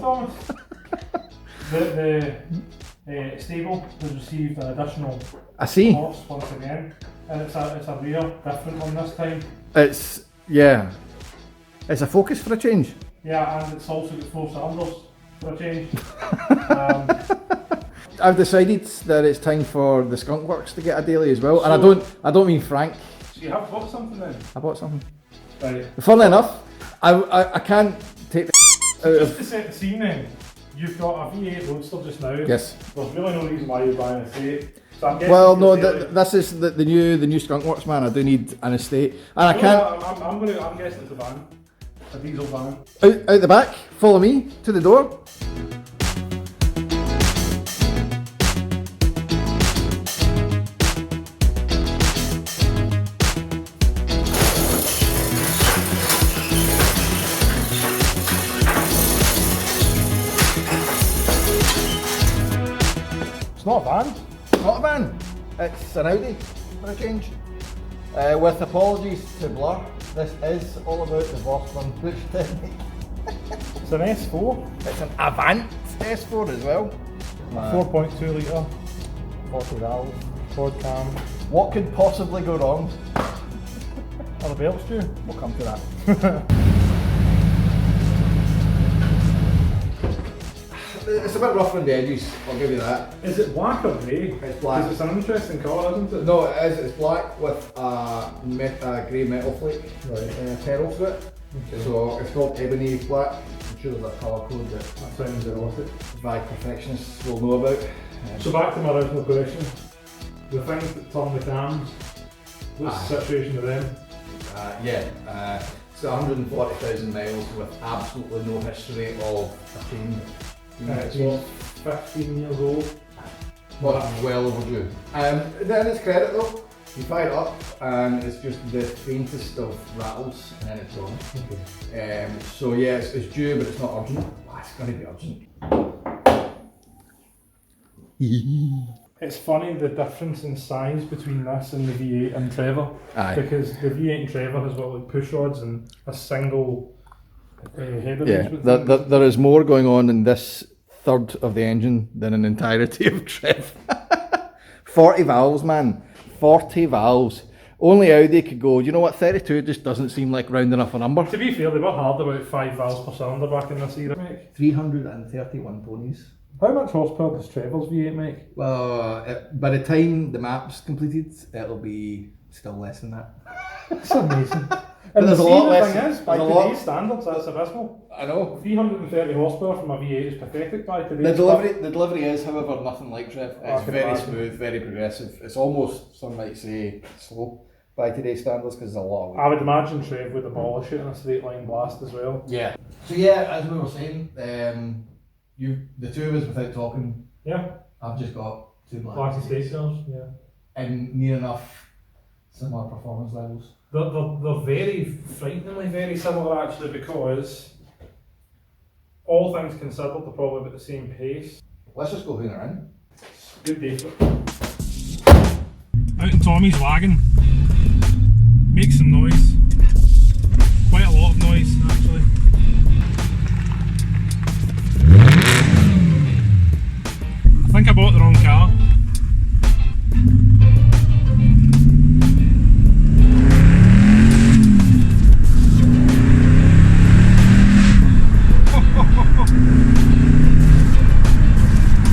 Thomas. The stable has received an additional horse once again, and it's a rare, different one this time. It's a Focus for a change. Yeah, and it's also got 4 cylinders for a change. I've decided that it's time for the Skunk Works to get a daily as well, and I don't mean Frank. So you have bought something then? I bought something. Right. Funnily enough, I can't take the Just to set the scene then, you've got a V8 Roadster just now. Yes. There's really no reason why you're buying an estate. So I'm guessing this is the new Skunk Works, man. I do need an estate, and I can't. I'm guessing it's a van, a diesel van. Out the back, follow me to the door. It's not a van. Not a van. It's an Audi for a change. With apologies to Blur, this is all about the Boston push technique. It's an S4. It's an Avant S4 as well. 4.2 litre, 40 valves, quad cam. What could possibly go wrong? Are the belts due? We'll come to that. It's a bit rough on the edges, I'll give you that. Is it black or grey? It's black. Because it's an interesting colour, isn't it? No, it is. It's black with a grey metal flake pedal to it. Okay. So it's called ebony black. I'm sure there's a colour code that sounds erotic. Very perfectionists will know about. So back to my original question. The things that turn the cams, what's the situation with them? It's 140,000 miles with absolutely no history of a change. It's what, 15 years old? Well overdue. Then it's credit though. You fire it up and it's just the faintest of rattles and then it's gone. Okay. So yeah, it's due but it's not urgent. It's going to be urgent. It's funny the difference in size between this and the V8 and Trevor. Aye. Because the V8 and Trevor has got like push rods and a single header. Yeah, there is more going on in this third of the engine than an entirety of Trev. 40 valves, man. 40 valves. Only Audi could go, you know what, 32 just doesn't seem like round enough a number. To be fair, they were hard about 5 valves per cylinder back in this era, mate. 331 ponies. How much horsepower does Trevor's V8 make? Well, by the time the map's completed, it'll be still less than that. That's amazing. And there's a lot less. The thing is, by today's standards, that's abysmal. I know. 330 horsepower from a V8 is pathetic by today's The delivery is, however, nothing like Trev. It's very smooth, very progressive. It's almost, some might say, slow by today's standards because there's a lot of weight. I would imagine Trev would abolish it in a straight line blast as well. Yeah. So yeah, as we were saying, the two of us without talking. Yeah. I've just got 2 black estate cars. Yeah. And near enough similar performance levels. They're very, frighteningly very similar actually, because all things considered, they're probably about the same pace. Let's just go hoon around. Good day for it. Out in Tommy's wagon. Makes some noise. Quite a lot of noise actually. I think I bought the wrong car.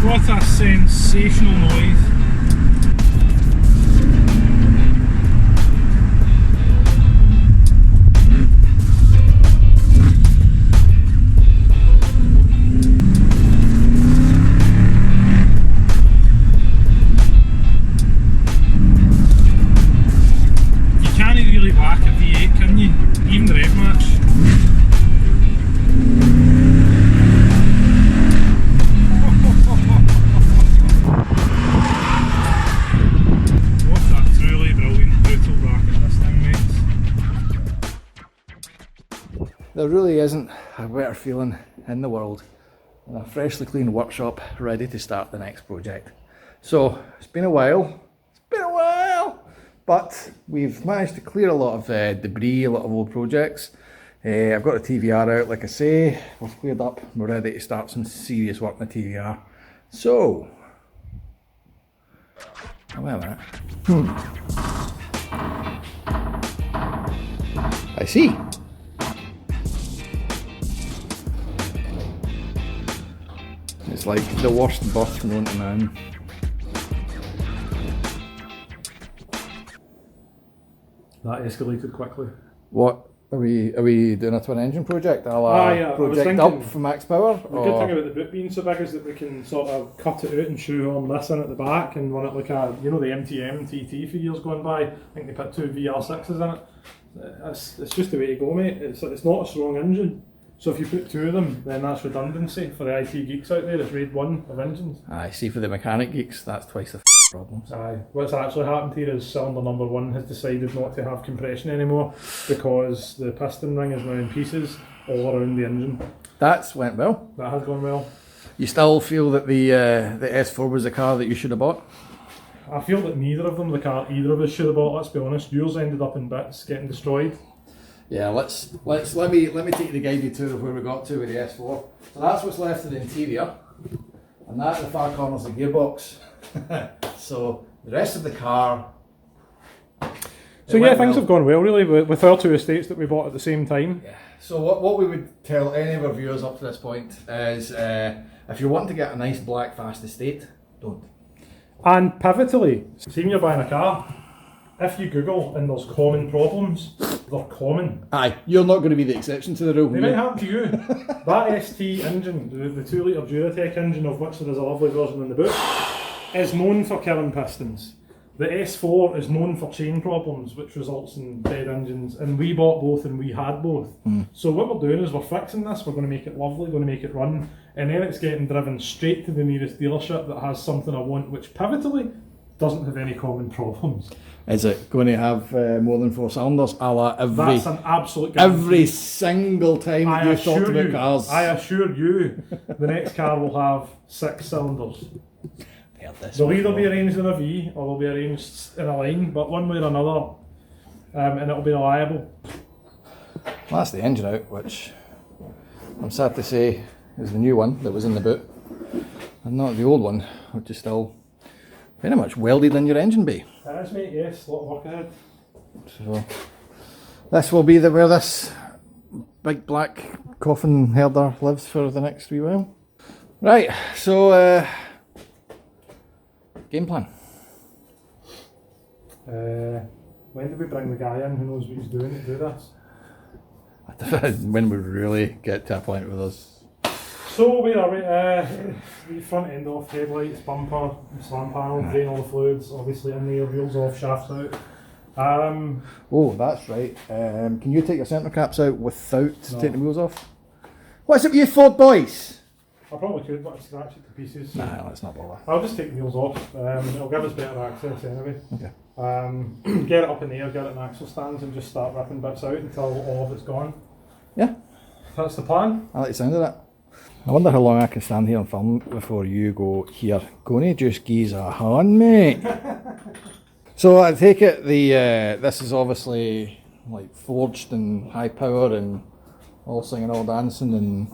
What a sensational noise. There really isn't a better feeling in the world than a freshly cleaned workshop ready to start the next project. So it's been a while, but we've managed to clear a lot of debris, a lot of old projects. I've got the TVR out, like I say, we're cleared up, we're ready to start some serious work on the TVR. So, wait a minute. I see. It's like the worst birth known to man. That escalated quickly. What? Are we doing a twin engine project? A la Yeah, Project Up for max power? The good thing about the boot being so big is that we can sort of cut it out and shoehorn this in at the back and run it like a, you know, the MTM TT for years gone by. I think they put 2 VR6s in it. It's just the way to go, mate. It's not a strong engine. So if you put 2 of them, then that's redundancy. For the IT geeks out there, it's raid 1 of engines. I see, for the mechanic geeks, that's twice the problems. Aye. What's actually happened here is cylinder number 1 has decided not to have compression anymore because the piston ring is now in pieces all around the engine. That's went well. That has gone well. You still feel that the S4 was the car that you should have bought? I feel that neither of them, the car either of us should have bought, let's be honest. Yours ended up in bits, getting destroyed. Yeah, let me take the guided tour of where we got to with the S4. So that's what's left of the interior, and that at the far corner's the gearbox. So the rest of the car. So yeah, things have gone well really with our 2 estates that we bought at the same time. Yeah. So what we would tell any of our viewers up to this point is, if you're wanting to get a nice black fast estate, don't. And pivotally, seeing you're buying a car, if you Google and there's common problems, they're common. Aye, you're not going to be the exception to the rule. They might happen to you. That ST engine, the 2 litre Duratec engine, of which there is a lovely version in the book, is known for killing pistons. The S4 is known for chain problems, which results in dead engines, and we bought both and we had both. So what we're doing is we're fixing this, we're going to make it lovely, going to make it run, and then it's getting driven straight to the nearest dealership that has something I want, which pivotally doesn't have any common problems. Is it going to have more than 4 cylinders? A la That's an absolute guarantee. every single time that you've talked about cars. I assure you, the next car will have 6 cylinders. They'll either be arranged in a V or they'll be arranged in a line, but one way or another, and it'll be reliable. Well, that's the engine out, which I'm sad to say is the new one that was in the boot, and not the old one, which is still very much welded in your engine bay. It is, mate, yes, a lot of work ahead. So this will be where this big black coffin herder lives for the next wee while. Right, so game plan. When did we bring the guy in who knows what he's doing to do this? When we really get to a point with us. So where are we? The front end off, headlights, bumper, slam panel, drain all the fluids, obviously in there, wheels off, shafts out. Oh, that's right. Can you take your centre caps out without taking the wheels off? What's it with you Ford boys? I probably could, but I'd scratch it to pieces. Nah, let's not bother. I'll just take the wheels off. It'll give us better access anyway. Okay. Get it up in the air, get it in axle stands, and just start ripping bits out until all of it's gone. Yeah. That's the plan. I like the sound of that. I wonder how long I can stand here and film before you go, here, gonna just geese a hand, mate. So I take it this is obviously like forged and high power and all singing, all dancing, and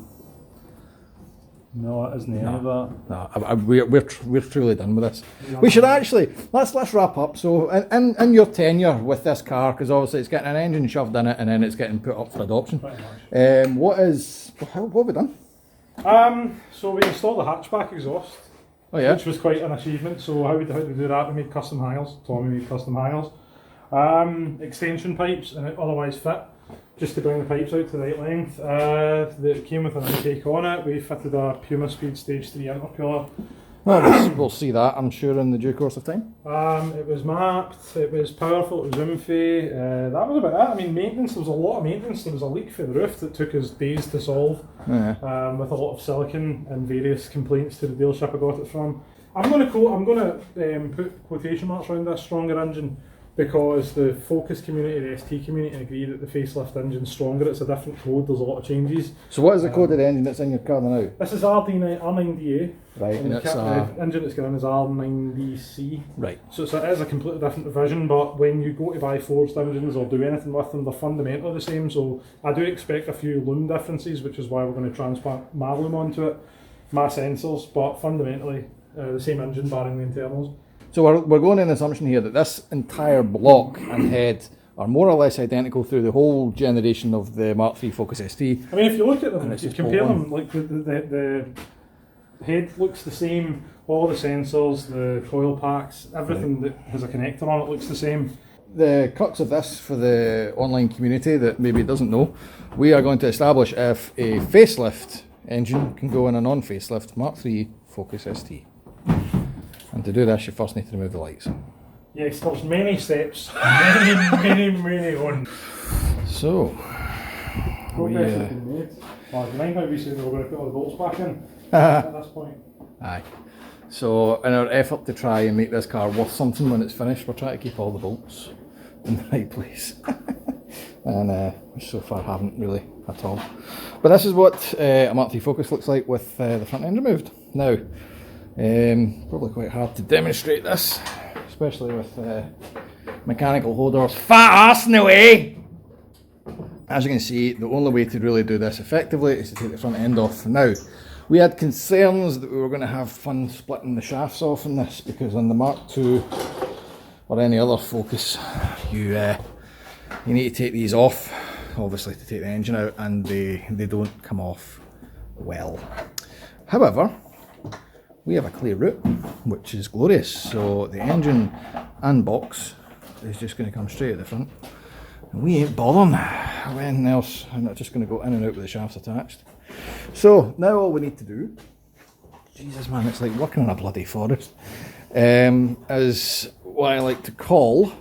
No, it isn't any of that. no, we're truly done with this. We should actually let's wrap up. So in your tenure with this car, because obviously it's getting an engine shoved in it and then it's getting put up for adoption. What have we done? So we installed a hatchback exhaust, which was quite an achievement. So how did we do that? We made custom hangers. Tommy made custom hangers. Extension pipes, and it otherwise fit, just to bring the pipes out to the right length. It came with an intake on it. We fitted a Puma Speed Stage 3 intercooler. Well, we'll see that, I'm sure, in the due course of time. It was mapped, it was powerful, it was oomphy. That was about it. I mean, maintenance, there was a lot of maintenance. There was a leak for the roof that took us days to solve, with a lot of silicon and various complaints to the dealership I got it from. I'm going to put quotation marks around this stronger engine, because the Focus community and the ST community agree that the Facelift engine's stronger. It's a different code, there's a lot of changes. So what is the code of the engine that's in your car now? This is R9DA. Right, and it's the engine that's going in is R9DC. right. So it is a completely different division, but when you go to buy forged engines or do anything with them, they're fundamentally the same. So I do expect a few loom differences, which is why we're going to transplant my loom onto it, my sensors, but fundamentally the same engine barring the internals. So we're going on the assumption here that this entire block and head are more or less identical through the whole generation of the Mark III Focus ST. I mean, if you look at them, And if it's you just compare bolt them, like the head looks the same, all the sensors, the coil packs, everything that has a connector on it looks the same. The crux of this for the online community that maybe doesn't know, we are going to establish if a facelift engine can go in a non-facelift Mark III Focus ST. And to do this, you first need to remove the lights. Yes, there's many steps, many on. So, Progress has been made. Well, do you mind how we said we were going to put all the bolts back in at this point? aye. So, in our effort to try and make this car worth something when it's finished, we're trying to keep all the bolts in the right place. And we so far haven't really at all. But this is what a Mark III Focus looks like with the front end removed. Now, probably quite hard to demonstrate this, especially with mechanical holders fat arse in the way. As you can see, the only way to really do this effectively is to take the front end off. Now, we had concerns that we were going to have fun splitting the shafts off in this, because on the Mark II or any other Focus, you need to take these off, obviously, to take the engine out, and they don't come off well. However, we have a clear route, which is glorious. So the engine and box is just going to come straight at the front. And we ain't bothering with anything else. I'm not just going to go in and out with the shafts attached. So now all we need to do, Jesus man, it's like working in a bloody forest, is what I like to call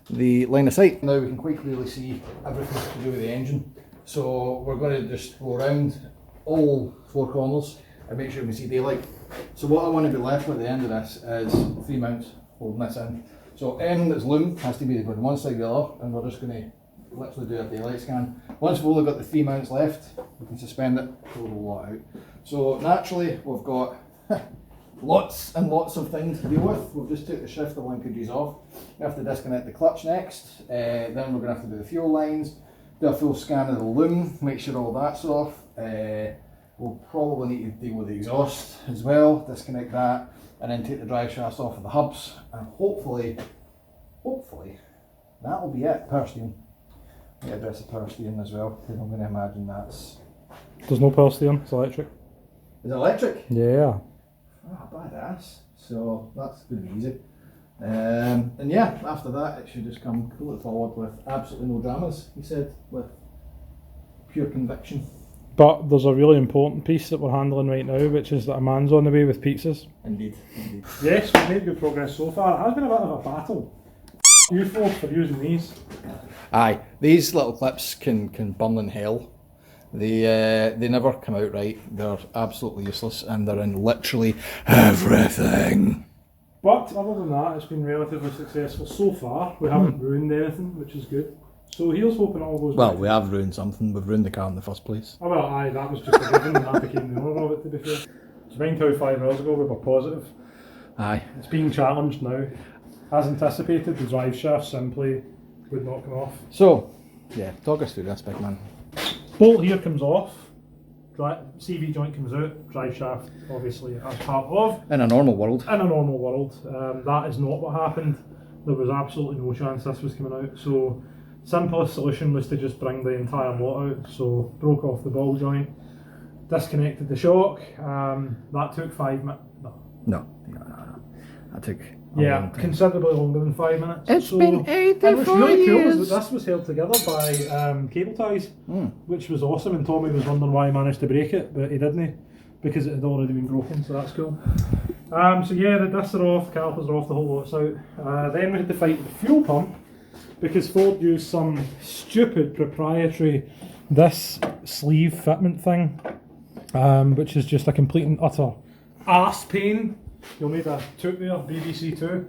the line of sight. Now we can quite clearly see everything to do with the engine. So we're going to just go around all four corners and make sure we can see daylight. So what I want to be left with at the end of this is 3 mounts holding this in. So anything that's loom has to be going one side or the other, and we're just going to literally do a daylight scan. Once we've only got the 3 mounts left, we can suspend it, pull the lot out. So naturally we've got lots and lots of things to deal with. We've just took the shifter linkages off. We have to disconnect the clutch next, then we're going to have to do the fuel lines, do a full scan of the loom, make sure all that's off. We'll probably need to deal with the exhaust as well, disconnect that, and then take the drive shafts off of the hubs, and hopefully, that'll be it. Power steering. We address the power steering as well, because I'm going to imagine that's... There's no power steering, it's electric. Is it electric? Yeah. Ah, badass. So that's going to be easy. And yeah, after that it should just come completely forward with absolutely no dramas, he said, with pure conviction. But there's a really important piece that we're handling right now, which is that a man's on the way with pizzas. Indeed, indeed. Yes, we've made good progress so far. It has been a bit of a battle. You four for using these. Aye, these little clips can burn in hell. They never come out right. They're absolutely useless, and they're in literally everything. But other than that, it's been relatively successful so far. We haven't ruined anything, which is good. So here's hoping it all goes Well, right. we have ruined something. We've ruined the car in the first place. Oh well, aye, that was just a given, and I became the owner of it, to be fair. So mind how 5 hours ago we were positive. Aye. It's being challenged now. As anticipated, the drive shaft simply would not come off. So, yeah, talk us through this, big man. Bolt here comes off, CV joint comes out, drive shaft obviously as part of. In a normal world. In a normal world, that is not what happened. There was absolutely no chance this was coming out. So simplest solution was to just bring the entire lot out. So broke off the ball joint, disconnected the shock. That took 5 minutes. No. That took considerably longer than 5 minutes. It's been 84 and what's really cool years. is that this was held together by cable ties, which was awesome, and Tommy was wondering why he managed to break it, but he didn't, because it had already been broken, so that's cool. So yeah, the discs are off, calipers are off, the whole lot's out. Then we had to fight the fuel pump, because Ford used some stupid proprietary this sleeve fitment thing, which is just a complete and utter arse pain. You'll need a toot there, BBC 2.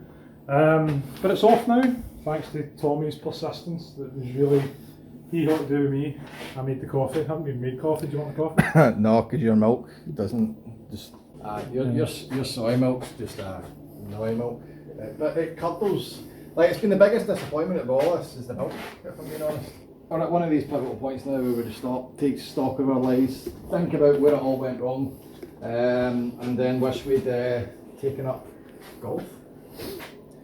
But it's off now, thanks to Tommy's persistence. That was really, he got to do with me. I made the coffee. I haven't even made coffee. Do you want the coffee? No, because your milk doesn't just. Your soy milk's just soy milk. But it curdles. Like, it's been the biggest disappointment of all this is the milk, if I'm being honest. We're at one of these pivotal points now where we just take stock of our lives, think about where it all went wrong, and then wish we'd taken up golf.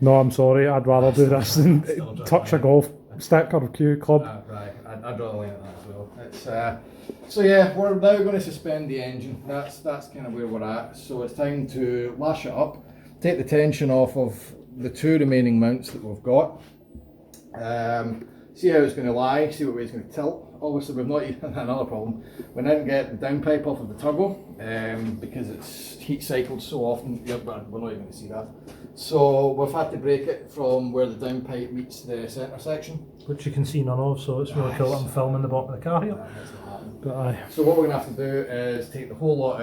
No, I'm sorry. I'd rather do this than touch a golf stick or cue club. Right, I'd rather lean at that as well. It's, so yeah, we're now going to suspend the engine. That's kind of where we're at. So it's time to lash it up, take the tension off of the 2 remaining mounts that we've got. See how it's going to lie, see what way it's going to tilt. Obviously we've not even another problem. We didn't get the downpipe off of the turbo because it's heat cycled so often. Yeah, but we're not even going to see that. So we've had to break it from where the downpipe meets the centre section. Which you can see none of, so it's really cool. I'm filming the bottom of the car here. But aye. So what we're going to have to do is take the whole lot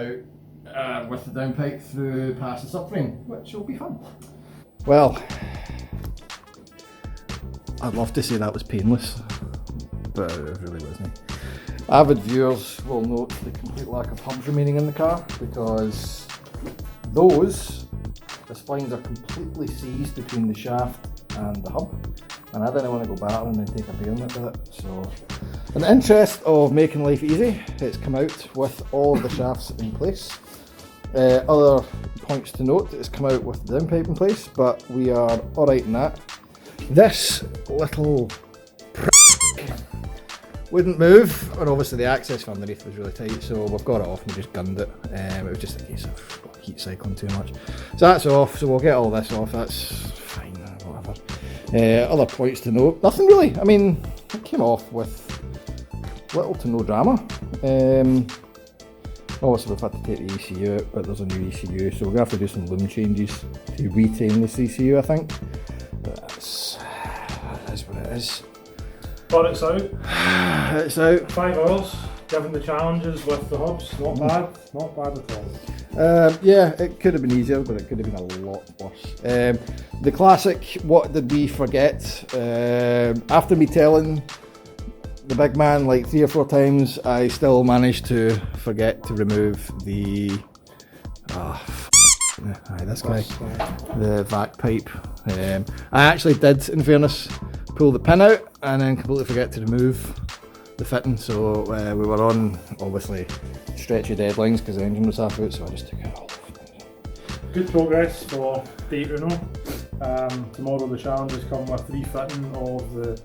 out with the downpipe through past the subframe, which will be fun. Well, I'd love to say that was painless, but it really wasn't. Avid viewers will note the complete lack of hubs remaining in the car because the splines are completely seized between the shaft and the hub, and I didn't want to go battling and take a bearing with it. So, in the interest of making life easy, it's come out with all of the shafts in place. Other points to note, it's come out with the downpipe in place, but we are alright in that. This little wouldn't move, and obviously the access for underneath was really tight, so we've got it off and we just gunned it. It was just a case of heat cycling too much. So that's off, so we'll get all this off, that's fine, whatever. Other points to note, nothing really. I mean, it came off with little to no drama. Obviously we've had to take the ECU out, but there's a new ECU, so we're going to have to do some loom changes to retain this ECU, I think. But that is what it is. But it's out. It's out. 5 hours, given the challenges with the hubs. Not bad at all. Yeah, it could have been easier, but it could have been a lot worse. The classic, what did we forget? After me telling the big man like 3 or 4 times, I still managed to forget to remove the this guy, the vac pipe. I actually did, in fairness, pull the pin out and then completely forget to remove the fitting, so we were on obviously stretchy deadlines because the engine was half out, so I just took it all off. Good progress for day Uno. Tomorrow the challenges come with refitting of the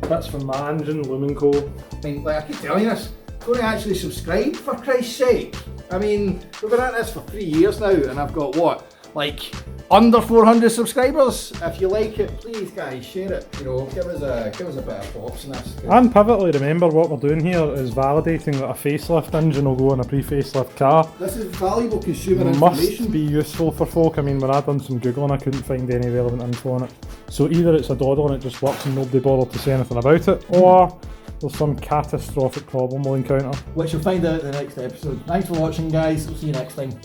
bits from my engine, Lumen Co. I mean, like I keep telling you this, go and actually subscribe for Christ's sake. I mean, we've been at this for 3 years now and I've got what, like under 400 subscribers. If you like it, please guys, share it, you know, give us a bit of props and that's good. And pivotally, remember what we're doing here is validating that a facelift engine will go in a pre-facelift car. This is valuable consumer information. Must be useful for folk. I mean, when I done some Googling, I couldn't find any relevant info on it. So either it's a doddle and it just works and nobody bothered to say anything about it, or there's some catastrophic problem we'll encounter. Which you'll find out in the next episode. Thanks for watching guys, we'll see you next time.